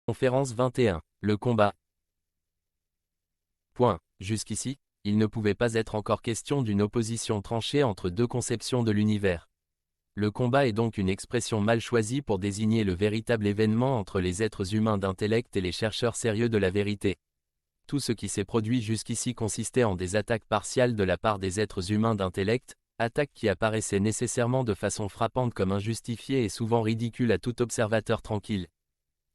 Conférence 21. Le combat. Point. Jusqu'ici, il ne pouvait pas être encore question d'une opposition tranchée entre deux conceptions de l'univers. Le combat est donc une expression mal choisie pour désigner le véritable événement entre les êtres humains d'intellect et les chercheurs sérieux de la vérité. Tout ce qui s'est produit jusqu'ici consistait en des attaques partiales de la part des êtres humains d'intellect, attaques qui apparaissaient nécessairement de façon frappante comme injustifiées et souvent ridicules à tout observateur tranquille.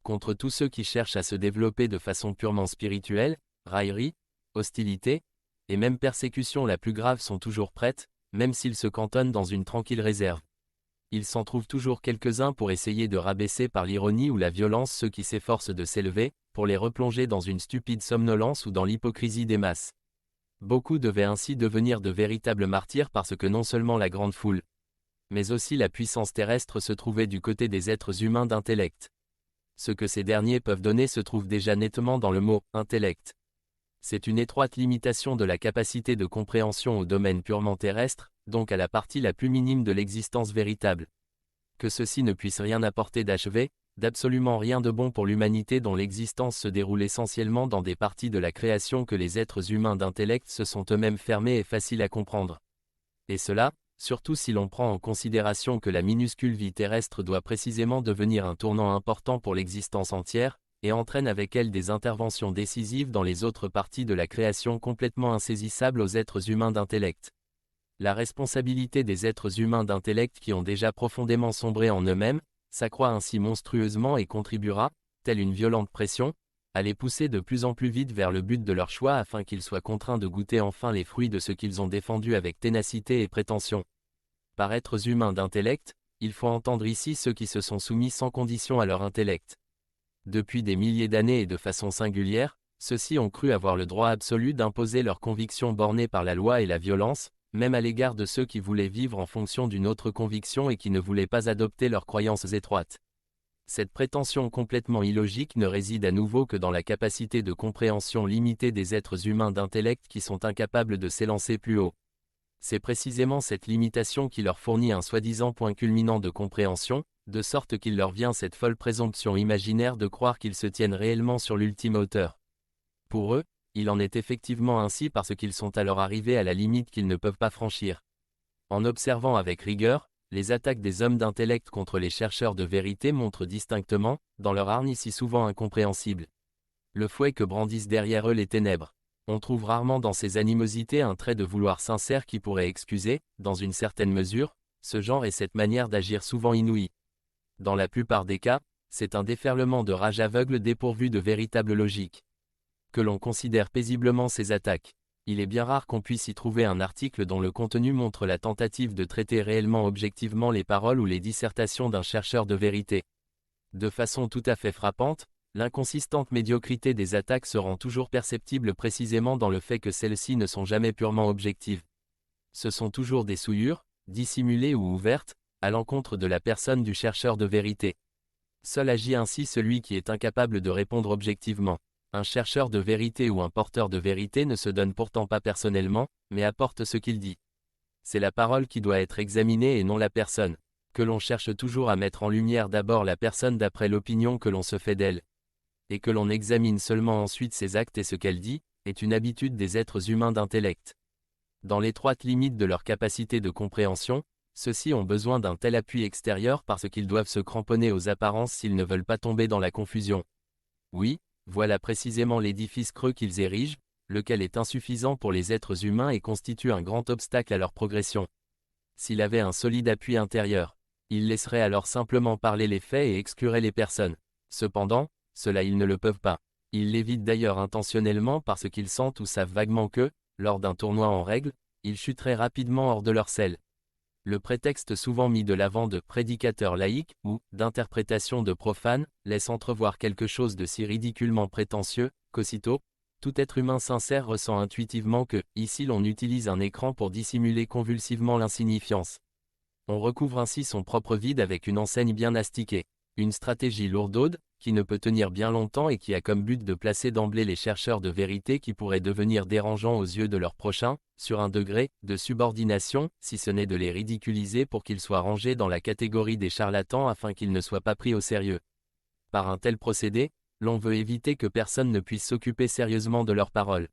Contre tous ceux qui cherchent à se développer de façon purement spirituelle, raillerie, hostilité, et même persécution la plus grave sont toujours prêtes, même s'ils se cantonnent dans une tranquille réserve. Il s'en trouve toujours quelques-uns pour essayer de rabaisser par l'ironie ou la violence ceux qui s'efforcent de s'élever, pour les replonger dans une stupide somnolence ou dans l'hypocrisie des masses. Beaucoup devaient ainsi devenir de véritables martyrs parce que non seulement la grande foule, mais aussi la puissance terrestre se trouvait du côté des êtres humains d'intellect. Ce que ces derniers peuvent donner se trouve déjà nettement dans le mot « intellect ». C'est une étroite limitation de la capacité de compréhension au domaine purement terrestre, donc à la partie la plus minime de l'existence véritable. Que ceci ne puisse rien apporter d'achevé, d'absolument rien de bon pour l'humanité dont l'existence se déroule essentiellement dans des parties de la création que les êtres humains d'intellect se sont eux-mêmes fermés et faciles à comprendre. Et cela, surtout si l'on prend en considération que la minuscule vie terrestre doit précisément devenir un tournant important pour l'existence entière, et entraîne avec elle des interventions décisives dans les autres parties de la création complètement insaisissables aux êtres humains d'intellect. La responsabilité des êtres humains d'intellect qui ont déjà profondément sombré en eux-mêmes, s'accroît ainsi monstrueusement et contribuera, telle une violente pression, à les pousser de plus en plus vite vers le but de leur choix afin qu'ils soient contraints de goûter enfin les fruits de ce qu'ils ont défendu avec ténacité et prétention. Par êtres humains d'intellect, il faut entendre ici ceux qui se sont soumis sans condition à leur intellect. Depuis des milliers d'années et de façon singulière, ceux-ci ont cru avoir le droit absolu d'imposer leurs convictions bornées par la loi et la violence, même à l'égard de ceux qui voulaient vivre en fonction d'une autre conviction et qui ne voulaient pas adopter leurs croyances étroites. Cette prétention complètement illogique ne réside à nouveau que dans la capacité de compréhension limitée des êtres humains d'intellect qui sont incapables de s'élancer plus haut. C'est précisément cette limitation qui leur fournit un soi-disant point culminant de compréhension, de sorte qu'il leur vient cette folle présomption imaginaire de croire qu'ils se tiennent réellement sur l'ultime hauteur. Pour eux, il en est effectivement ainsi parce qu'ils sont alors arrivés à la limite qu'ils ne peuvent pas franchir. En observant avec rigueur, les attaques des hommes d'intellect contre les chercheurs de vérité montrent distinctement, dans leur hargne si souvent incompréhensible, le fouet que brandissent derrière eux les ténèbres. On trouve rarement dans ces animosités un trait de vouloir sincère qui pourrait excuser, dans une certaine mesure, ce genre et cette manière d'agir souvent inouïe. Dans la plupart des cas, c'est un déferlement de rage aveugle dépourvu de véritable logique. Que l'on considère paisiblement ces attaques. Il est bien rare qu'on puisse y trouver un article dont le contenu montre la tentative de traiter réellement objectivement les paroles ou les dissertations d'un chercheur de vérité. De façon tout à fait frappante, l'inconsistante médiocrité des attaques se rend toujours perceptible précisément dans le fait que celles-ci ne sont jamais purement objectives. Ce sont toujours des souillures, dissimulées ou ouvertes, à l'encontre de la personne du chercheur de vérité. Seul agit ainsi celui qui est incapable de répondre objectivement. Un chercheur de vérité ou un porteur de vérité ne se donne pourtant pas personnellement, mais apporte ce qu'il dit. C'est la parole qui doit être examinée et non la personne. Que l'on cherche toujours à mettre en lumière d'abord la personne d'après l'opinion que l'on se fait d'elle. Et que l'on examine seulement ensuite ses actes et ce qu'elle dit, est une habitude des êtres humains d'intellect. Dans l'étroite limite de leur capacité de compréhension, ceux-ci ont besoin d'un tel appui extérieur parce qu'ils doivent se cramponner aux apparences s'ils ne veulent pas tomber dans la confusion. Oui, voilà précisément l'édifice creux qu'ils érigent, lequel est insuffisant pour les êtres humains et constitue un grand obstacle à leur progression. S'il avait un solide appui intérieur, il laisserait alors simplement parler les faits et exclurait les personnes. Cependant, cela ils ne le peuvent pas. Ils l'évitent d'ailleurs intentionnellement parce qu'ils sentent ou savent vaguement que, lors d'un tournoi en règle, ils chuteraient rapidement hors de leur selle. Le prétexte souvent mis de l'avant de prédicateur laïque ou d'interprétation de profane laisse entrevoir quelque chose de si ridiculement prétentieux qu'aussitôt, tout être humain sincère ressent intuitivement que, ici l'on utilise un écran pour dissimuler convulsivement l'insignifiance. On recouvre ainsi son propre vide avec une enseigne bien astiquée. Une stratégie lourdaude, qui ne peut tenir bien longtemps et qui a comme but de placer d'emblée les chercheurs de vérité qui pourraient devenir dérangeants aux yeux de leurs prochains, sur un degré de subordination, si ce n'est de les ridiculiser pour qu'ils soient rangés dans la catégorie des charlatans afin qu'ils ne soient pas pris au sérieux. Par un tel procédé, L'on veut éviter que personne ne puisse s'occuper sérieusement de leurs paroles.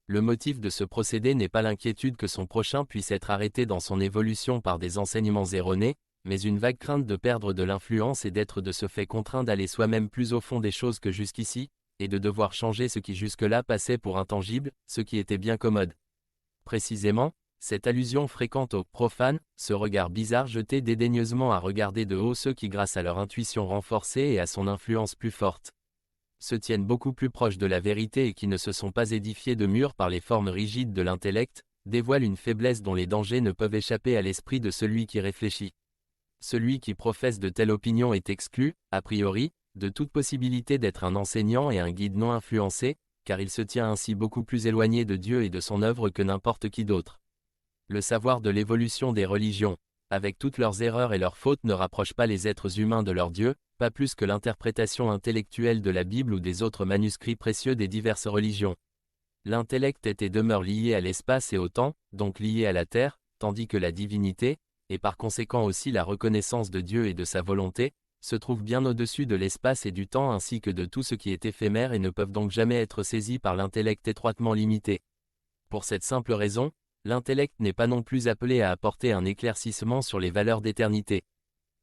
Le motif de ce procédé n'est pas l'inquiétude que son prochain puisse être arrêté dans son évolution par des enseignements erronés, mais une vague crainte de perdre de l'influence et d'être de ce fait contraint d'aller soi-même plus au fond des choses que jusqu'ici, et de devoir changer ce qui jusque-là passait pour intangible, ce qui était bien commode. Précisément, cette allusion fréquente aux profanes, ce regard bizarre jeté dédaigneusement à regarder de haut ceux qui grâce à leur intuition renforcée et à son influence plus forte, se tiennent beaucoup plus proches de la vérité et qui ne se sont pas édifiés de murs par les formes rigides de l'intellect, dévoilent une faiblesse dont les dangers ne peuvent échapper à l'esprit de celui qui réfléchit. Celui qui professe de telle opinion est exclu, a priori, de toute possibilité d'être un enseignant et un guide non influencé, car il se tient ainsi beaucoup plus éloigné de Dieu et de son œuvre que n'importe qui d'autre. Le savoir de l'évolution des religions, avec toutes leurs erreurs et leurs fautes, ne rapproche pas les êtres humains de leur Dieu, pas plus que l'interprétation intellectuelle de la Bible ou des autres manuscrits précieux des diverses religions. L'intellect est et demeure lié à l'espace et au temps, donc lié à la terre, tandis que la divinité, et par conséquent aussi la reconnaissance de Dieu et de sa volonté, se trouve bien au-dessus de l'espace et du temps ainsi que de tout ce qui est éphémère et ne peuvent donc jamais être saisis par l'intellect étroitement limité. Pour cette simple raison, l'intellect n'est pas non plus appelé à apporter un éclaircissement sur les valeurs d'éternité.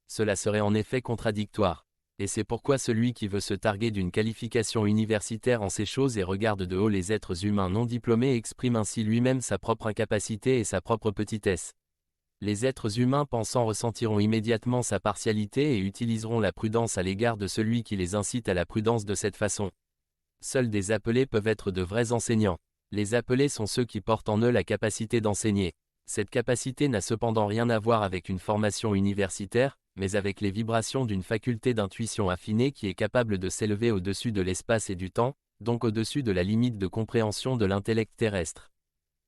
Cela serait en effet contradictoire. Et c'est pourquoi celui qui veut se targuer d'une qualification universitaire en ces choses et regarde de haut les êtres humains non diplômés exprime ainsi lui-même sa propre incapacité et sa propre petitesse. Les êtres humains pensants ressentiront immédiatement sa partialité et utiliseront la prudence à l'égard de celui qui les incite à la prudence de cette façon. Seuls des appelés peuvent être de vrais enseignants. Les appelés sont ceux qui portent en eux la capacité d'enseigner. Cette capacité n'a cependant rien à voir avec une formation universitaire, mais avec les vibrations d'une faculté d'intuition affinée qui est capable de s'élever au-dessus de l'espace et du temps, donc au-dessus de la limite de compréhension de l'intellect terrestre.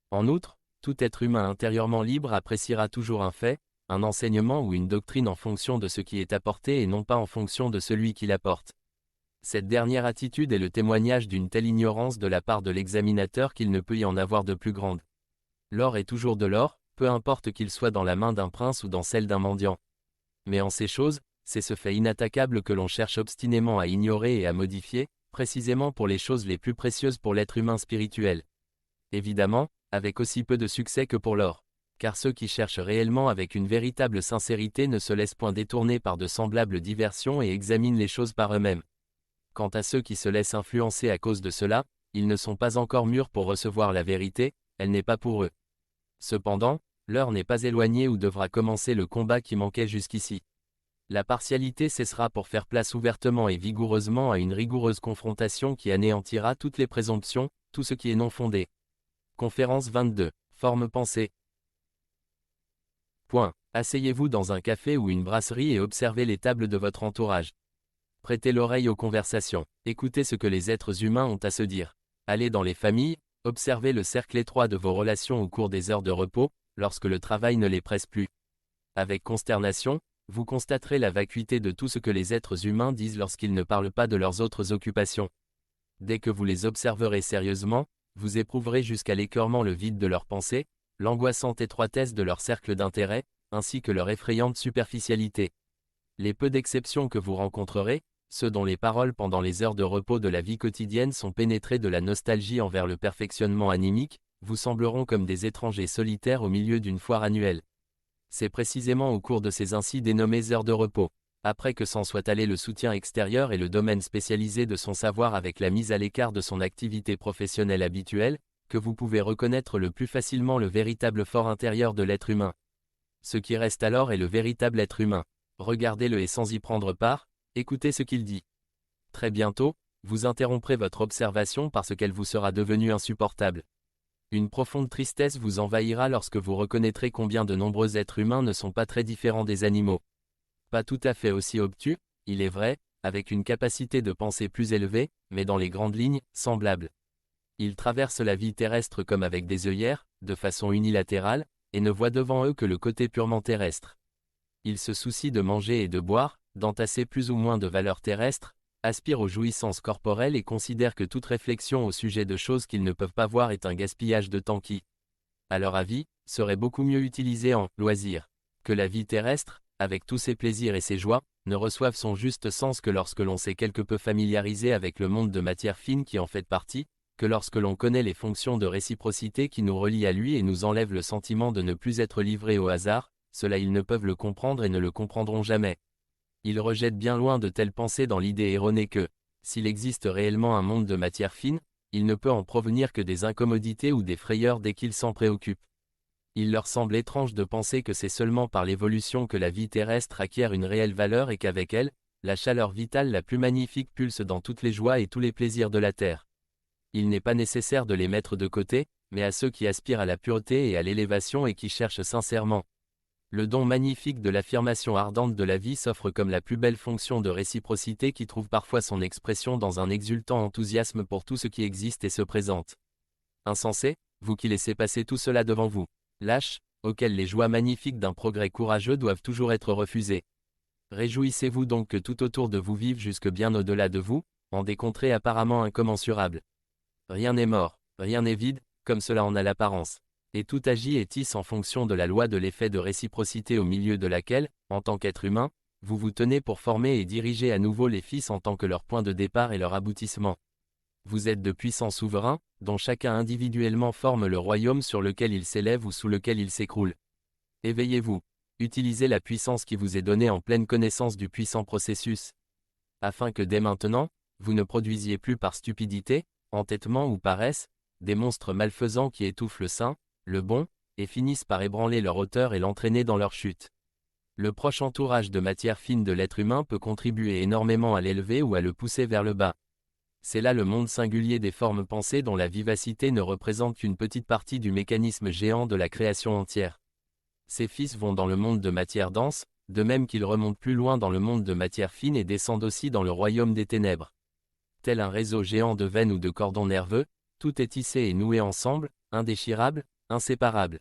En outre, tout être humain intérieurement libre appréciera toujours un fait, un enseignement ou une doctrine en fonction de ce qui est apporté et non pas en fonction de celui qui l'apporte. Cette dernière attitude est le témoignage d'une telle ignorance de la part de l'examinateur qu'il ne peut y en avoir de plus grande. L'or est toujours de l'or, peu importe qu'il soit dans la main d'un prince ou dans celle d'un mendiant. Mais en ces choses, c'est ce fait inattaquable que l'on cherche obstinément à ignorer et à modifier, précisément pour les choses les plus précieuses pour l'être humain spirituel. Évidemment, avec aussi peu de succès que pour l'or. Car ceux qui cherchent réellement avec une véritable sincérité ne se laissent point détourner par de semblables diversions et examinent les choses par eux-mêmes. Quant à ceux qui se laissent influencer à cause de cela, ils ne sont pas encore mûrs pour recevoir la vérité, elle n'est pas pour eux. Cependant, l'heure n'est pas éloignée où devra commencer le combat qui manquait jusqu'ici. La partialité cessera pour faire place ouvertement et vigoureusement à une rigoureuse confrontation qui anéantira toutes les présomptions, tout ce qui est non fondé. Conférence 22. Forme pensée. Point. Asseyez-vous dans un café ou une brasserie et observez les tables de votre entourage. Prêtez l'oreille aux conversations, écoutez ce que les êtres humains ont à se dire. Allez dans les familles, observez le cercle étroit de vos relations au cours des heures de repos, lorsque le travail ne les presse plus. Avec consternation, vous constaterez la vacuité de tout ce que les êtres humains disent lorsqu'ils ne parlent pas de leurs autres occupations. Dès que vous les observerez sérieusement, vous éprouverez jusqu'à l'écœurement le vide de leurs pensées, l'angoissante étroitesse de leur cercle d'intérêt, ainsi que leur effrayante superficialité. Les peu d'exceptions que vous rencontrerez, ceux dont les paroles pendant les heures de repos de la vie quotidienne sont pénétrées de la nostalgie envers le perfectionnement animique, vous sembleront comme des étrangers solitaires au milieu d'une foire annuelle. C'est précisément au cours de ces ainsi dénommées heures de repos, après que s'en soit allé le soutien extérieur et le domaine spécialisé de son savoir avec la mise à l'écart de son activité professionnelle habituelle, que vous pouvez reconnaître le plus facilement le véritable fort intérieur de l'être humain. Ce qui reste alors est le véritable être humain. Regardez-le et sans y prendre part, écoutez ce qu'il dit. Très bientôt, vous interromprez votre observation parce qu'elle vous sera devenue insupportable. Une profonde tristesse vous envahira lorsque vous reconnaîtrez combien de nombreux êtres humains ne sont pas très différents des animaux. Pas tout à fait aussi obtus, il est vrai, avec une capacité de pensée plus élevée, mais dans les grandes lignes, semblables. Ils traversent la vie terrestre comme avec des œillères, de façon unilatérale, et ne voient devant eux que le côté purement terrestre. Ils se soucient de manger et de boire, d'entasser plus ou moins de valeurs terrestres, aspirent aux jouissances corporelles et considèrent que toute réflexion au sujet de choses qu'ils ne peuvent pas voir est un gaspillage de temps qui, à leur avis, serait beaucoup mieux utilisé en « loisirs » que la vie terrestre, avec tous ses plaisirs et ses joies, ne reçoivent son juste sens que lorsque l'on s'est quelque peu familiarisé avec le monde de matière fine qui en fait partie, que lorsque l'on connaît les fonctions de réciprocité qui nous relient à lui et nous enlèvent le sentiment de ne plus être livrés au hasard, cela ils ne peuvent le comprendre et ne le comprendront jamais. Ils rejettent bien loin de telles pensées dans l'idée erronée que, s'il existe réellement un monde de matière fine, il ne peut en provenir que des incommodités ou des frayeurs dès qu'ils s'en préoccupent. Il leur semble étrange de penser que c'est seulement par l'évolution que la vie terrestre acquiert une réelle valeur et qu'avec elle, la chaleur vitale la plus magnifique pulse dans toutes les joies et tous les plaisirs de la terre. Il n'est pas nécessaire de les mettre de côté, mais à ceux qui aspirent à la pureté et à l'élévation et qui cherchent sincèrement le don magnifique de l'affirmation ardente de la vie s'offre comme la plus belle fonction de réciprocité qui trouve parfois son expression dans un exultant enthousiasme pour tout ce qui existe et se présente. Insensés, vous qui laissez passer tout cela devant vous. Lâches, auxquels les joies magnifiques d'un progrès courageux doivent toujours être refusées. Réjouissez-vous donc que tout autour de vous vive jusque bien au-delà de vous, en des contrées apparemment incommensurables. Rien n'est mort, rien n'est vide, comme cela en a l'apparence. Et tout agit et tisse en fonction de la loi de l'effet de réciprocité au milieu de laquelle, en tant qu'être humain, vous vous tenez pour former et diriger à nouveau les fils en tant que leur point de départ et leur aboutissement. Vous êtes de puissants souverains, dont chacun individuellement forme le royaume sur lequel il s'élève ou sous lequel il s'écroule. Éveillez-vous, utilisez la puissance qui vous est donnée en pleine connaissance du puissant processus, afin que dès maintenant, vous ne produisiez plus par stupidité, entêtement ou paresse, des monstres malfaisants qui étouffent le saint, le bon, et finissent par ébranler leur auteur et l'entraîner dans leur chute. Le proche entourage de matière fine de l'être humain peut contribuer énormément à l'élever ou à le pousser vers le bas. C'est là le monde singulier des formes pensées dont la vivacité ne représente qu'une petite partie du mécanisme géant de la création entière. Ces fils vont dans le monde de matière dense, de même qu'ils remontent plus loin dans le monde de matière fine et descendent aussi dans le royaume des ténèbres. Tel un réseau géant de veines ou de cordons nerveux, tout est tissé et noué ensemble, indéchirable, inséparable.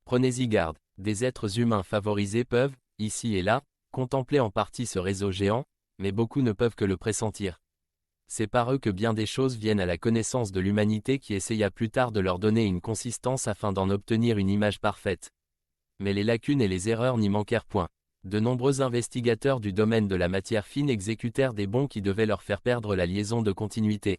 Prenez-y garde, des êtres humains favorisés peuvent, ici et là, contempler en partie ce réseau géant, mais beaucoup ne peuvent que le pressentir. C'est par eux que bien des choses viennent à la connaissance de l'humanité qui essaya plus tard de leur donner une consistance afin d'en obtenir une image parfaite. Mais les lacunes et les erreurs n'y manquèrent point. De nombreux investigateurs du domaine de la matière fine exécutèrent des bonds qui devaient leur faire perdre la liaison de continuité.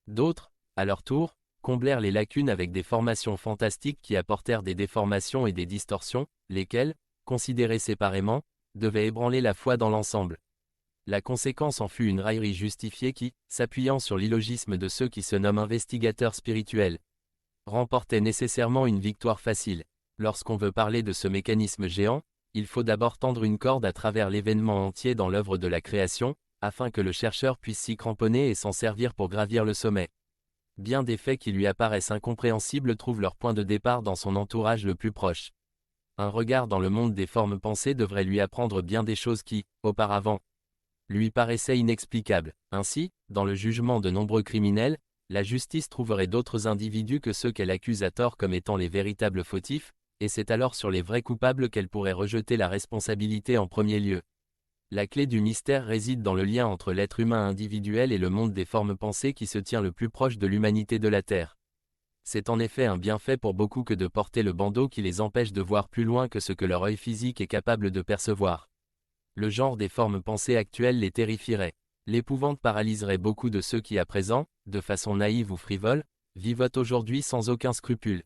D'autres, à leur tour, comblèrent les lacunes avec des formations fantastiques qui apportèrent des déformations et des distorsions, lesquelles, considérées séparément, devaient ébranler la foi dans l'ensemble. La conséquence en fut une raillerie justifiée qui, s'appuyant sur l'illogisme de ceux qui se nomment investigateurs spirituels, remportait nécessairement une victoire facile. Lorsqu'on veut parler de ce mécanisme géant, il faut d'abord tendre une corde à travers l'événement entier dans l'œuvre de la création, afin que le chercheur puisse s'y cramponner et s'en servir pour gravir le sommet. Bien des faits qui lui apparaissent incompréhensibles trouvent leur point de départ dans son entourage le plus proche. Un regard dans le monde des formes pensées devrait lui apprendre bien des choses qui, auparavant, lui paraissaient inexplicables. Ainsi, dans le jugement de nombreux criminels, la justice trouverait d'autres individus que ceux qu'elle accuse à tort comme étant les véritables fautifs, et c'est alors sur les vrais coupables qu'elle pourrait rejeter la responsabilité en premier lieu. La clé du mystère réside dans le lien entre l'être humain individuel et le monde des formes pensées qui se tient le plus proche de l'humanité de la Terre. C'est en effet un bienfait pour beaucoup que de porter le bandeau qui les empêche de voir plus loin que ce que leur œil physique est capable de percevoir. Le genre des formes pensées actuelles les terrifierait. L'épouvante paralyserait beaucoup de ceux qui à présent, de façon naïve ou frivole, vivotent aujourd'hui sans aucun scrupule.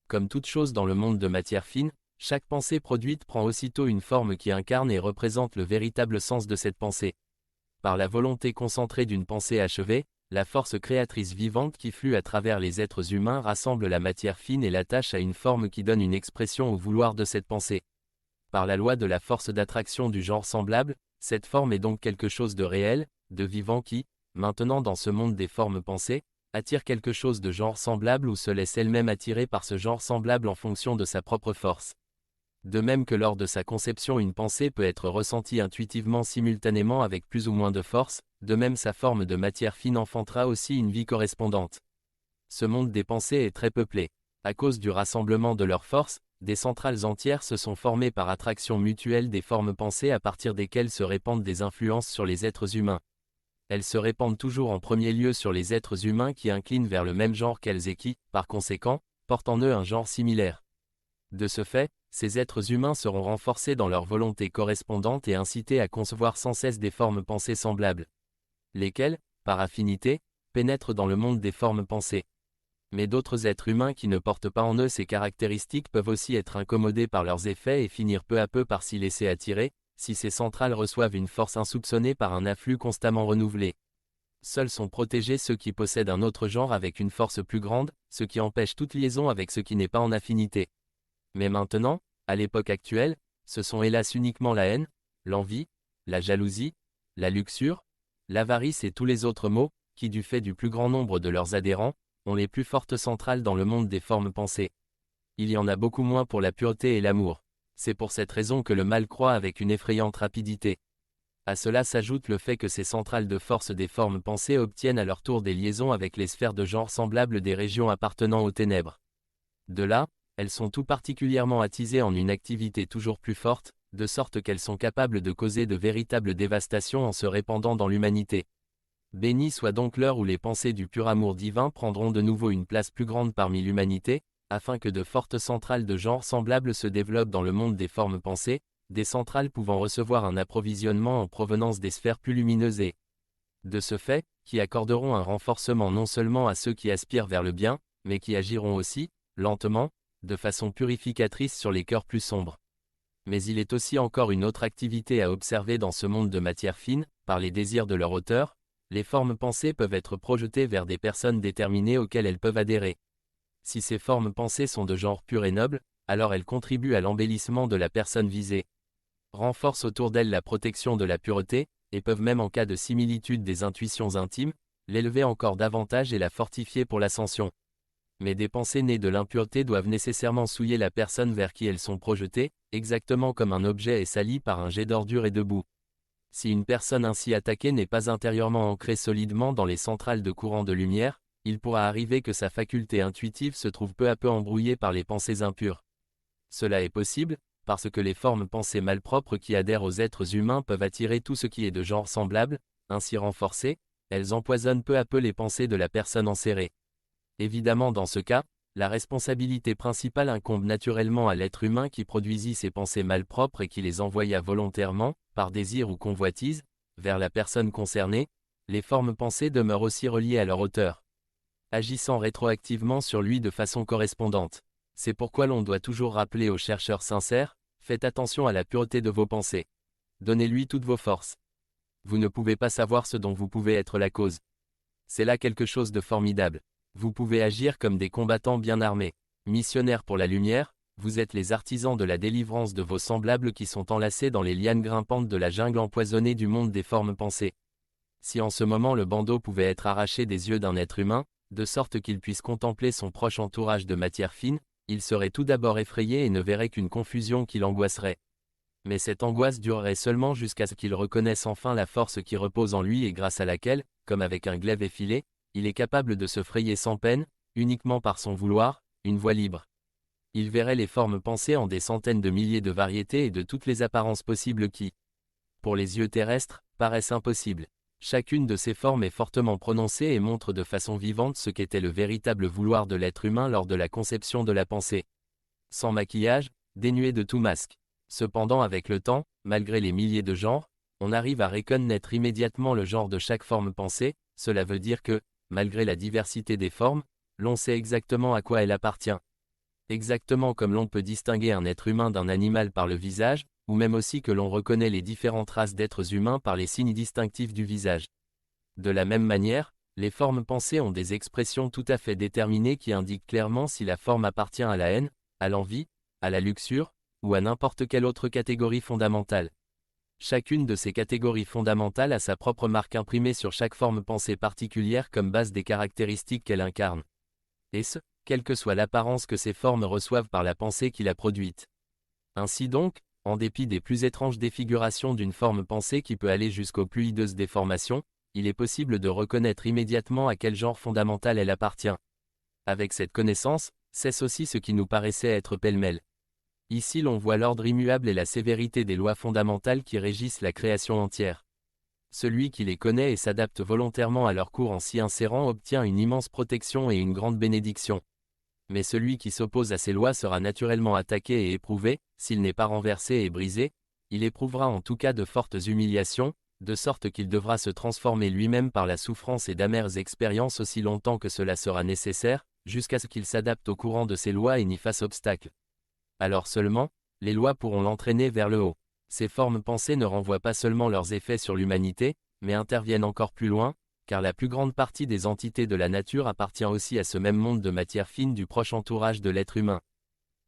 Comme toute chose dans le monde de matière fine, chaque pensée produite prend aussitôt une forme qui incarne et représente le véritable sens de cette pensée. Par la volonté concentrée d'une pensée achevée, la force créatrice vivante qui flue à travers les êtres humains rassemble la matière fine et l'attache à une forme qui donne une expression au vouloir de cette pensée. Par la loi de la force d'attraction du genre semblable, cette forme est donc quelque chose de réel, de vivant qui, maintenant dans ce monde des formes pensées, attire quelque chose de genre semblable ou se laisse elle-même attirer par ce genre semblable en fonction de sa propre force. De même que lors de sa conception une pensée peut être ressentie intuitivement simultanément avec plus ou moins de force, de même sa forme de matière fine enfantera aussi une vie correspondante. Ce monde des pensées est très peuplé. À cause du rassemblement de leurs forces, des centrales entières se sont formées par attraction mutuelle des formes pensées à partir desquelles se répandent des influences sur les êtres humains. Elles se répandent toujours en premier lieu sur les êtres humains qui inclinent vers le même genre qu'elles et qui, par conséquent, portent en eux un genre similaire. De ce fait, Ces êtres humains seront renforcés dans leur volonté correspondante et incités à concevoir sans cesse des formes pensées semblables, lesquelles, par affinité, pénètrent dans le monde des formes pensées. Mais d'autres êtres humains qui ne portent pas en eux ces caractéristiques peuvent aussi être incommodés par leurs effets et finir peu à peu par s'y laisser attirer, si ces centrales reçoivent une force insoupçonnée par un afflux constamment renouvelé. Seuls sont protégés ceux qui possèdent un autre genre avec une force plus grande, ce qui empêche toute liaison avec ce qui n'est pas en affinité. Mais maintenant, à l'époque actuelle, ce sont hélas uniquement la haine, l'envie, la jalousie, la luxure, l'avarice et tous les autres maux, qui du fait du plus grand nombre de leurs adhérents, ont les plus fortes centrales dans le monde des formes pensées. Il y en a beaucoup moins pour la pureté et l'amour. C'est pour cette raison que le mal croît avec une effrayante rapidité. À cela s'ajoute le fait que ces centrales de force des formes pensées obtiennent à leur tour des liaisons avec les sphères de genre semblables des régions appartenant aux ténèbres. De là, elles sont tout particulièrement attisées en une activité toujours plus forte, de sorte qu'elles sont capables de causer de véritables dévastations en se répandant dans l'humanité. Béni soit donc l'heure où les pensées du pur amour divin prendront de nouveau une place plus grande parmi l'humanité, afin que de fortes centrales de genre semblables se développent dans le monde des formes pensées, des centrales pouvant recevoir un approvisionnement en provenance des sphères plus lumineuses et, de ce fait, qui accorderont un renforcement non seulement à ceux qui aspirent vers le bien, mais qui agiront aussi, lentement, de façon purificatrice sur les cœurs plus sombres. Mais il est aussi encore une autre activité à observer dans ce monde de matière fine, par les désirs de leur auteur, les formes pensées peuvent être projetées vers des personnes déterminées auxquelles elles peuvent adhérer. Si ces formes pensées sont de genre pur et noble, alors elles contribuent à l'embellissement de la personne visée, renforcent autour d'elle la protection de la pureté, et peuvent même en cas de similitude des intuitions intimes, l'élever encore davantage et la fortifier pour l'ascension. Mais des pensées nées de l'impureté doivent nécessairement souiller la personne vers qui elles sont projetées, exactement comme un objet est sali par un jet d'ordure et de boue. Si une personne ainsi attaquée n'est pas intérieurement ancrée solidement dans les centrales de courant de lumière, il pourra arriver que sa faculté intuitive se trouve peu à peu embrouillée par les pensées impures. Cela est possible, parce que les formes pensées malpropres qui adhèrent aux êtres humains peuvent attirer tout ce qui est de genre semblable, ainsi renforcées, elles empoisonnent peu à peu les pensées de la personne enserrée. Évidemment dans ce cas, la responsabilité principale incombe naturellement à l'être humain qui produisit ces pensées malpropres et qui les envoya volontairement, par désir ou convoitise, vers la personne concernée. Les formes pensées demeurent aussi reliées à leur auteur, agissant rétroactivement sur lui de façon correspondante. C'est pourquoi l'on doit toujours rappeler aux chercheurs sincères, faites attention à la pureté de vos pensées. Donnez-lui toutes vos forces. Vous ne pouvez pas savoir ce dont vous pouvez être la cause. C'est là quelque chose de formidable. Vous pouvez agir comme des combattants bien armés. Missionnaires pour la lumière, vous êtes les artisans de la délivrance de vos semblables qui sont enlacés dans les lianes grimpantes de la jungle empoisonnée du monde des formes pensées. Si en ce moment le bandeau pouvait être arraché des yeux d'un être humain, de sorte qu'il puisse contempler son proche entourage de matière fine, il serait tout d'abord effrayé et ne verrait qu'une confusion qui l'angoisserait. Mais cette angoisse durerait seulement jusqu'à ce qu'il reconnaisse enfin la force qui repose en lui et grâce à laquelle, comme avec un glaive effilé, il est capable de se frayer sans peine, uniquement par son vouloir, une voie libre. Il verrait les formes pensées en des centaines de milliers de variétés et de toutes les apparences possibles qui, pour les yeux terrestres, paraissent impossibles. Chacune de ces formes est fortement prononcée et montre de façon vivante ce qu'était le véritable vouloir de l'être humain lors de la conception de la pensée. Sans maquillage, dénué de tout masque. Cependant avec le temps, malgré les milliers de genres, on arrive à reconnaître immédiatement le genre de chaque forme pensée. Cela veut dire que, malgré la diversité des formes, l'on sait exactement à quoi elle appartient. Exactement comme l'on peut distinguer un être humain d'un animal par le visage, ou même aussi que l'on reconnaît les différentes races d'êtres humains par les signes distinctifs du visage. De la même manière, les formes pensées ont des expressions tout à fait déterminées qui indiquent clairement si la forme appartient à la haine, à l'envie, à la luxure, ou à n'importe quelle autre catégorie fondamentale. Chacune de ces catégories fondamentales a sa propre marque imprimée sur chaque forme pensée particulière comme base des caractéristiques qu'elle incarne. Et ce, quelle que soit l'apparence que ces formes reçoivent par la pensée qui l'a produite. Ainsi donc, en dépit des plus étranges défigurations d'une forme pensée qui peut aller jusqu'aux plus hideuses déformations, il est possible de reconnaître immédiatement à quel genre fondamental elle appartient. Avec cette connaissance, cesse aussi ce qui nous paraissait être pêle-mêle. Ici l'on voit l'ordre immuable et la sévérité des lois fondamentales qui régissent la création entière. Celui qui les connaît et s'adapte volontairement à leur cours en s'y insérant obtient une immense protection et une grande bénédiction. Mais celui qui s'oppose à ces lois sera naturellement attaqué et éprouvé, s'il n'est pas renversé et brisé, il éprouvera en tout cas de fortes humiliations, de sorte qu'il devra se transformer lui-même par la souffrance et d'amères expériences aussi longtemps que cela sera nécessaire, jusqu'à ce qu'il s'adapte au courant de ces lois et n'y fasse obstacle. Alors seulement, les lois pourront l'entraîner vers le haut. Ces formes pensées ne renvoient pas seulement leurs effets sur l'humanité, mais interviennent encore plus loin, car la plus grande partie des entités de la nature appartient aussi à ce même monde de matière fine du proche entourage de l'être humain.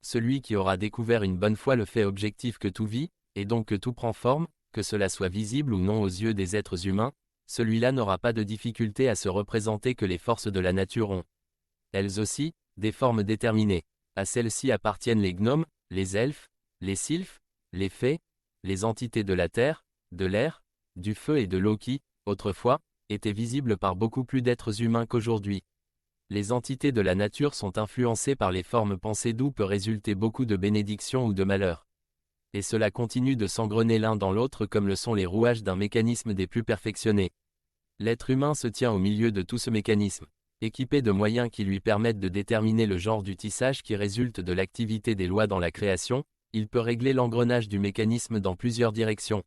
Celui qui aura découvert une bonne fois le fait objectif que tout vit, et donc que tout prend forme, que cela soit visible ou non aux yeux des êtres humains, celui-là n'aura pas de difficulté à se représenter que les forces de la nature ont, elles aussi, des formes déterminées. À celles-ci appartiennent les gnomes, les elfes, les sylphes, les fées, les entités de la terre, de l'air, du feu et de l'eau qui, autrefois, étaient visibles par beaucoup plus d'êtres humains qu'aujourd'hui. Les entités de la nature sont influencées par les formes pensées d'où peut résulter beaucoup de bénédictions ou de malheurs. Et cela continue de s'engrener l'un dans l'autre comme le sont les rouages d'un mécanisme des plus perfectionnés. L'être humain se tient au milieu de tout ce mécanisme. Équipé de moyens qui lui permettent de déterminer le genre du tissage qui résulte de l'activité des lois dans la création, il peut régler l'engrenage du mécanisme dans plusieurs directions.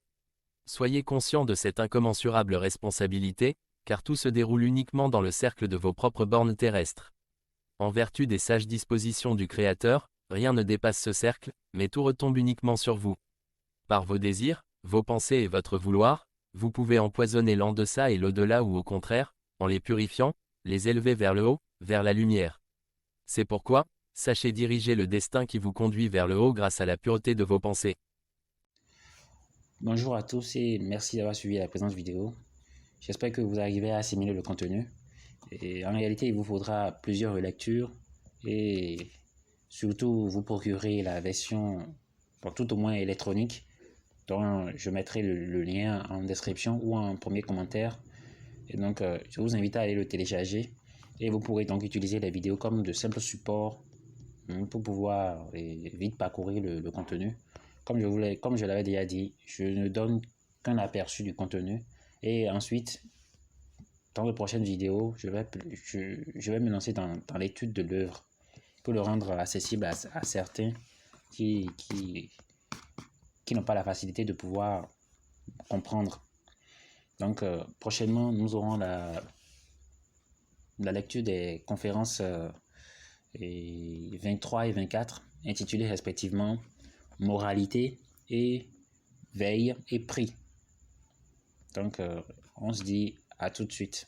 Soyez conscient de cette incommensurable responsabilité, car tout se déroule uniquement dans le cercle de vos propres bornes terrestres. En vertu des sages dispositions du Créateur, rien ne dépasse ce cercle, mais tout retombe uniquement sur vous. Par vos désirs, vos pensées et votre vouloir, vous pouvez empoisonner l'en-deçà et l'au-delà ou au contraire, en les purifiant, les élever vers le haut, vers la lumière. C'est pourquoi, sachez diriger le destin qui vous conduit vers le haut grâce à la pureté de vos pensées. Bonjour à tous et merci d'avoir suivi la présente vidéo. J'espère que vous arrivez à assimiler le contenu. Et en réalité, il vous faudra plusieurs relectures et surtout vous procurer la version, pour tout au moins électronique, dont je mettrai le lien en description ou en premier commentaire. Et donc, je vous invite à aller le télécharger et vous pourrez donc utiliser les vidéos comme de simples supports pour pouvoir vite parcourir le contenu. Comme je l'avais déjà dit, je ne donne qu'un aperçu du contenu et ensuite, dans les prochaines vidéos, je vais me lancer dans l'étude de l'œuvre pour le rendre accessible à certains qui n'ont pas la facilité de pouvoir comprendre. Donc, prochainement, nous aurons la lecture des conférences 23 et 24, intitulées respectivement Moralité et Veille et Prix. Donc, on se dit à tout de suite.